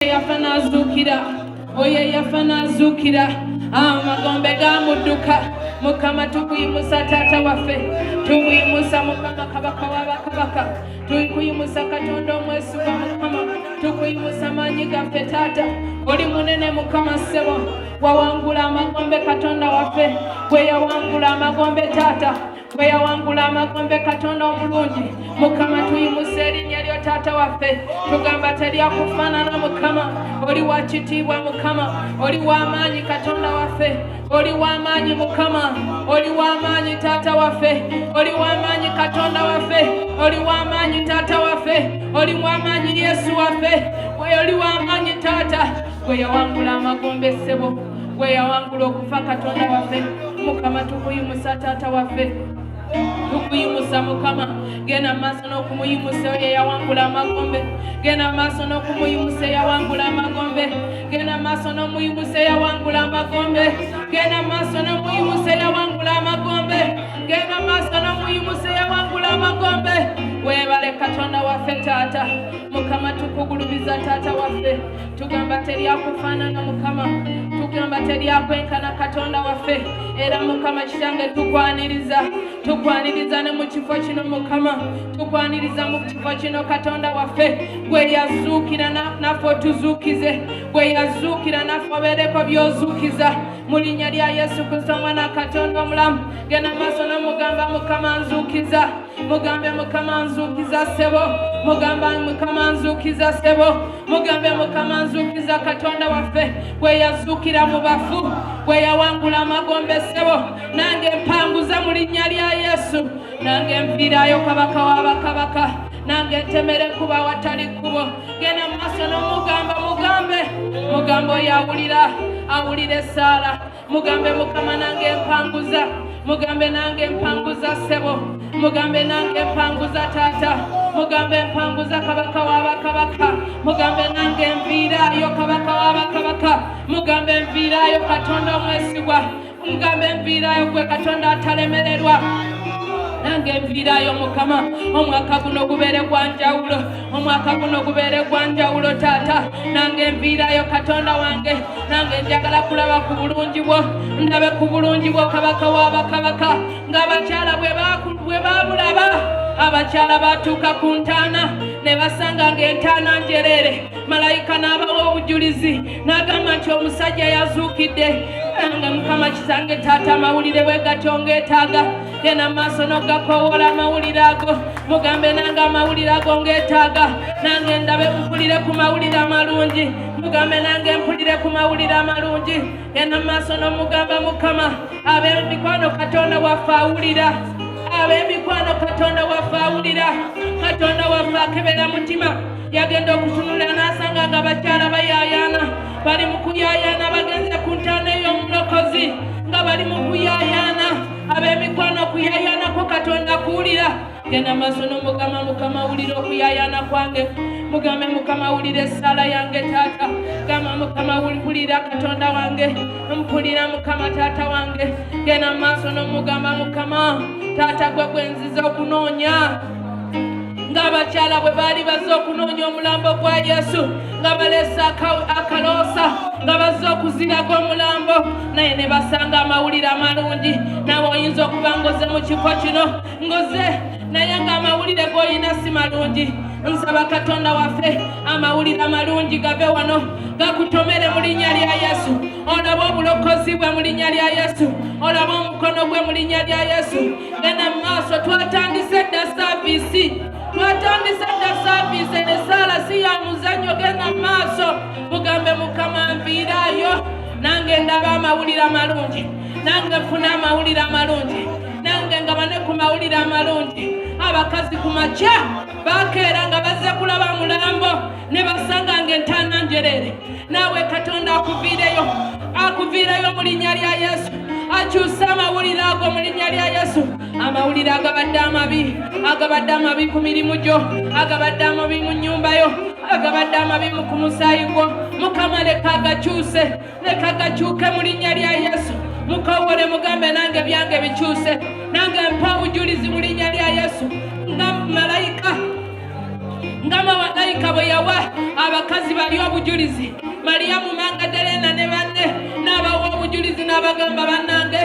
yafana zukira oye yafana zukira amagombe gamuduka mukama tukuyimusa tata waffe tukuyimusa mukama kabaka wabakabaka tukuyimusa katonda omwesigwa mukama tukuyimusa maanyi gaffe tata oli munene mukama ssebo wawangula amagombe katonda waffe gwe yawangula amagombe tata gwe yawangula amagombe katonda omulungi mukama tuyimusa erinnya lyo tata waffe tugamba teryakufaanana mukama oli wa kitiibwa mukama oli w'amaanyi katonda waffe oli w'amaanyi mukama oli w'amaanyi tata waffe oli w'amaanyi katonda waffe oli w'amaanyi tata waffe oli w'amaanyi yesu waffe oli w'amaanyi tata gwe yawangula amagombe ssebo gwe yawangula okufa katonda waffe mukama tukuyimusa tata waffe tukuyimusa mukama genda maaso n'okumuyimusa oyo yawangula amagombe genda maaso n'okumuyimusa yawangula amagombe genda maaso n'omuyimusa yawangula amagombe genda maaso n'omuyimusa yawangula amagombe genda maaso n'omuyimusa yawangula amagombe weebale katonda waffe taata mukama tukugulubiza taata waffe tugamba teryakufaanana mukama tugamba teryakwenkana katonda waffe era mukama kitange tukwaniriza ne mu kifo kino mukama tukwaniriza mu kifo kino katonda waffe gwe yazuukira naffe otuzuukize gwe yazuukira naffe obeereko by'ozuukiza mu linnya lya yesu kristo omwana katonda omulamu genda maaso n'omugamba mukama nzuukiza mugambe mukama nzuukiza ssebo mugamba mukama nzuukiza ssebo mugambe mukama nzuukiza katonda waffe gwe yazuukira mu bafu gwe yawangula amagombe ssebo nange mpanguza mu linnya lya yesu nange nviirayo kabaka w'abakabaka nange ntemere kuba watali kubo genda maaso n'omugamba mugambe oyo awulira essaala mugambe mukama nange mpanguza mugambe nange mpanguza ssebo mugambe nange mpanguza taata mugambe mpanguza kabaka w'abakabaka mugambe nange nviirayo kabaka w'abakabaka mugambe nviirayo katonda omwesigwa mugambe nviirayo gwe katonda atalemererwa nange nviirayo mukama omwaka guno gubeere gwa njawulo omwaka guno gubeere gwa njawulo taata nange nviirayo katonda wange nange njagala kulaba ku bulungi bwo ndabe ku bulungi bwo kabaka w'abakabaka ng'abakyala bwe babulaba abakyala batuuka ku ntaana ne basanga ng'entaana njereere malayika n'abawa obujulizi n'agamba nti omusajja yazuukidde nange mukama kitange taata amawulire bwe gatyo ngeetaaga genda maaso n'ogakowoola amawulire ago mugambe nange amawulire ago ngeetaaga nange ndabe mpulire ku mawulire amalungi mugambe nange mpulire ku mawulire amalungi genda maaso n'omugamba mukama ab'emikwano katonda waffe awulira ab'emikwano katonda waffe awulira katonda waffe akebera mutima yagenda okutunula n'asanga nga bakyala bayaayaana bali mu kuyaayaana bagenze ku ntaana ey'omulokozi nga bali mu kuyaayaana ab'emikwano okuyaayaanako katonda kuwulira genda maaso n'omugamba mukama awulira okuyaayaana kwange mugambe mukama awulira essaala yange taata gamba mukama awulira katonda wange mpulira mukama taata wange genda maaso n'omugamba mukama taata gwe gwenziza okunoonya ng'abakyala bwe baali bazze okunoonya omulambo gwa yesu nga baleese akaloosa nga bazze okuziraga omulambo naye ne basanga amawulire amalungi nawe oyinza okuba ngoze mu kifo kino ngoze naye ng'amawulire g'olina si malungi nsaba katonda waffe amawulire amalungi gave wano gakutomere mu linnya lya yesu olabe obulokozi bwe mu linnya lya yesu olabe omukono gwe mu linnya lya yesu genda mu maaso twatandise dda saaviisi esaala si ya muzannyo genda mu maaso mugambe mukama nviirayo nange ndaba amawulire amalungi nange nfuna amawulire amalungi nange ngaba ne ku mawulire amalungi abakazi ku makya bakeera nga bazze kulaba mulambo ne basanga ng'entaana njereere naawe katonda akuviireyo mu linnya lya yesu akyuse amawulire ago mu linnya lya yesu amawulire agabadde amabi ku mirimu gyo agabadde amabi mu nnyumba yo agabadde amabi ku musaayi gwo mukama leka gakyuke mu linnya lya yesu mukowole mugambe nange byange bikyuse nange mpa obujulizi mu linnya lya yesu nga malayika ngama malayika bwe yawa abakazi bali obujulizi Mariamu Magdalena ne banne n'abawa obujulizi n'abagamba bannange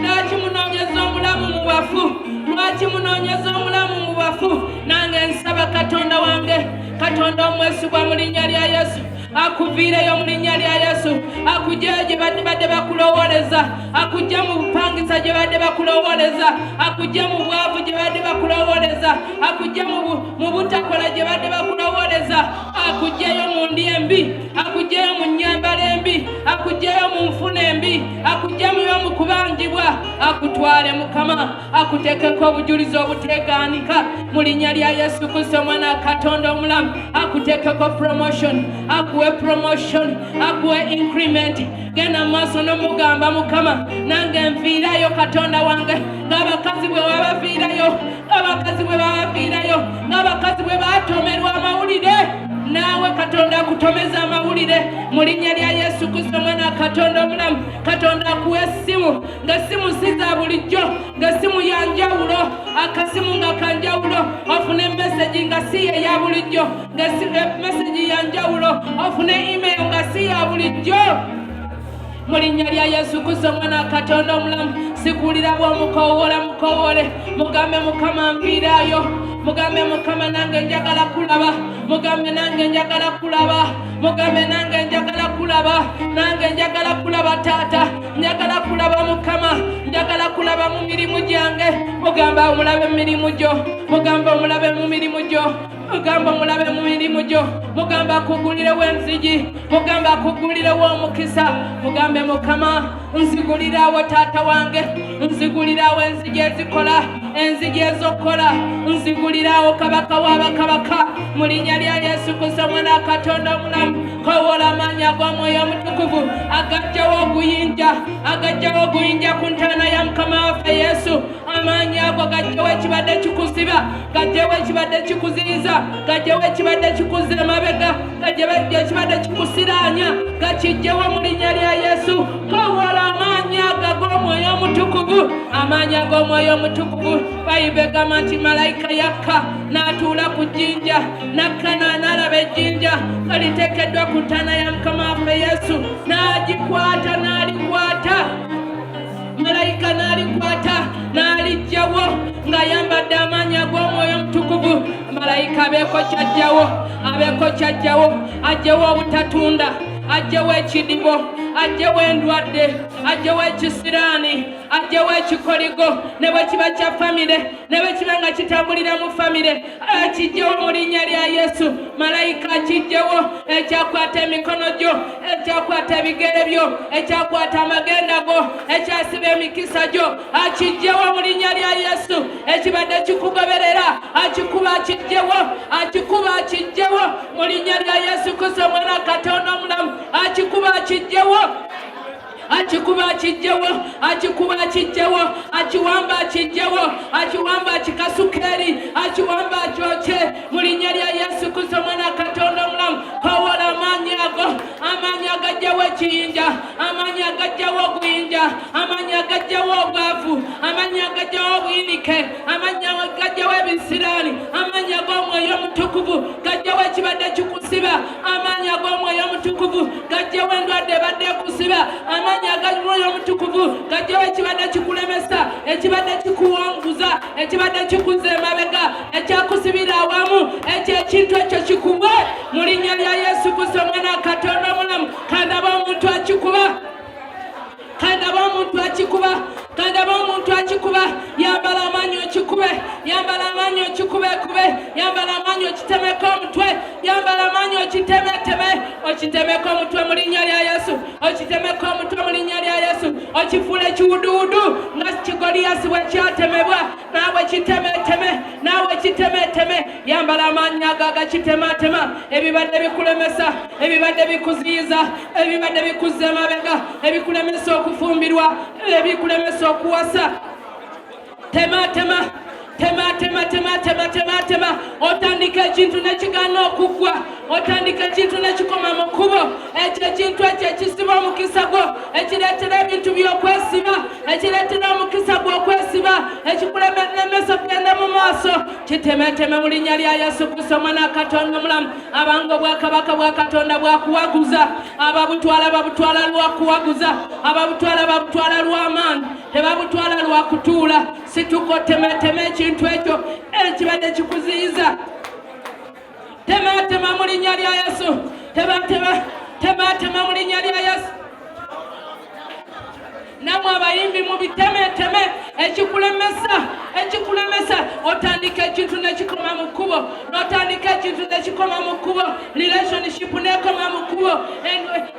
lwaki munoonyeza omulamu mu bafu lwaki munoonyeza omulamu mu bafu nange nsaba Katonda wange Katonda omwesigwa mu linnya lya Yesu akuviireyo mu linnya lya Yesu akujja gye badde bakulowoleza akujja mu bupangisa gye badde bakulowoleza akujja mu bwavu gye badde bakulowoleza akujja mu butakola gye badde bakulowoleza akujjayo mu ndi embi akujjayo mu nnyambala embi akujjayo mu nfuna embi akujjayo mu kubangibwa akutwale Mukama akuteekeko obujulizi obuteegaanika mu linnya lya Yesu Kristo omwana Katonda omulamu akuteekeko promotion promotion akuwe increment genda maaso n'omugamba Mukama nange nviirayo Katonda wange ng'abakazi bwe babaviirayo ng'abakazi bwe babaviirayo ng'abakazi bwe batomerwa amawulire naawe Katonda akutomeza amawulire mu linnya lya Yesu Kristo omwana Katonda omulamu Katonda akuwe essimu ng'essimu si za bulijjo ng'essimu ya njawulo akasimu nga kanjawulo ofune message nga si eya bulijjo message ya njawulo ofune email nga si ya bulijjo mu linnya lya Yesu Kristo omwana Katonda omulamu sikulira bw'omukowole mugambe Mukama nviirayo mugambe Mukama nange njagala kulaba mugambe nange njagala kulaba mugambe nange njagala kulaba nange njagala kulaba taata njagala kulaba Mukama njagala kulaba mu mirimu gyange mugamba omulabe mu mirimu gyo mugamba omulabe mu mirimu gyo mugamba omulabe mu mirimu gyo mugamba akugulirewo enzigi mugamba akugulirewo omukisa mugambe Mukama nzigulirawo taata wange nzigulirawo enzigi ezikola enzigi ezokola nzigulirawo kabaka w'abakabaka mu linnya lya Yesu Kristo omwana Katonda omulamu kowola amaanyi ag'omwoyo omutukuvu agajjawo oguyinja ku ntaana ya Mukama waffe Yesu amaanyi ago gajjawo ekibadde kikusiba gajjawo ekibadde kikuziyiza gajjawo ekibadde kikuza emabega gajjawo ekibadde kikusiraanya gakijjewo mu linnya lya Yesu kowola amaanyi ag'omwoyo omutukuvu amaanyi ag'omwoyo omutukuvu Bayibuli egamba nti malayika yakka n'atuula ku jjinja nakka n'alaba ejjinja nga liteekeddwa ku ntaana ya Mukama waffe Yesu n'agikwata n'alikwata malayika n'alikwata n'alijjawo ng'ayambadde amaanyi ag'omwoyo omutukuvu malayika abeeko kyajjawo ajjawo obutatunda ajjawo ekidibo ajjawo endwadde ajjawo ekisiraani ajjawo ekikoligo ne bwe kiba kya famire ne bwe kiba nga kitambulira mu famire akijjawo mu linnya lya Yesu malayika akijjawo ekyakwata emikono gyo ekyakwata ebigere byo ekyakwata amagenda go ekyasiba emikisa gyo akijjawo mu linnya lya Yesu ekibadde kikugoberera akikuba akijjawo mu linnya lya Yesu Kristo omwana Katonda omulamu akikuba akijjawo akiwamba akikasukeri akiwamba akyoke mu linnya lya Yesu Kristo omwana Katonda omulamu kowola amaanyi agajjawo ekiyinja amaanyi agajjawo oguyinja amaanyi agajjawo obwavu amaanyi agajjawo obuyinike amaanyi agajjawo ebisiraani amaanyi ag'omwoyo omutukuvu gajjawo ekibadde kikusiba amaanyi ag'omwoyo omutukuvu gajjawo endwadde ebadde ekusiba amaanyi ag'omwoyo omutukuvu gajjawo ekibadde kikulemesa ekibadde kikuwanguza ekibadde kikuza emabega ekyakusibira awamu ekyo ekintu ekyo kikubwe mu linnya lya Yesu Kristo omwana Katonda omulamu kandaba omuntu akikuba yambala amaanyi okikube yambala amaanyi okikubekube yambala amaanyi okitemeko omutwe yambala amaanyi okitemeko omutwe mu linnya lya Yesu okitemeko omutwe mu linnya lya Yesu okifuula ekiwuduwudu nga Goliyasi bwe kyatemebwa naawe kitemeteme yambala amaanyi ago agakitematema ebibadde bikulemesa ebibadde bikuziyiza ebibadde bikuza emabega ebikulemesa okufumbirwa ebikulemesa okuwasa tema otandika ekintu nekigaana okuggwa otandika ekintu nekikoma mu kkubo ekyo ekintu ekyo ekisiba omukisa gwo ekireetera ebintu by'okwesiba ekireetera omukisa gw'okwesiba kiba ekikulemesa kugenda mu maaso kitemeteme mu linnya lya Yesu Kristo Mwana Katonda omulamu. Abango bwakabaka bwa Katonda bwakuwaguza, babutwala lwakuwaguza, babutwala lw'amaanyi, tebabutwala lwakutuula. Situko temeteme ekintu ekyo ekibadde kikuziyiza. Tematema mu linnya lya Yesu. Tematema mu linnya lya Yesu. Namwe abayimbi mu bitemeteme ekikulemesa otandika ekintu nekikoma mu kkubo, n'otandika ekintu nekikoma mu kkubo, relationship nekoma mu kkubo,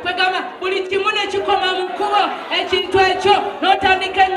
kwegamba buli kimu nekikoma mu kkubo, ekintu ekyo n'otandika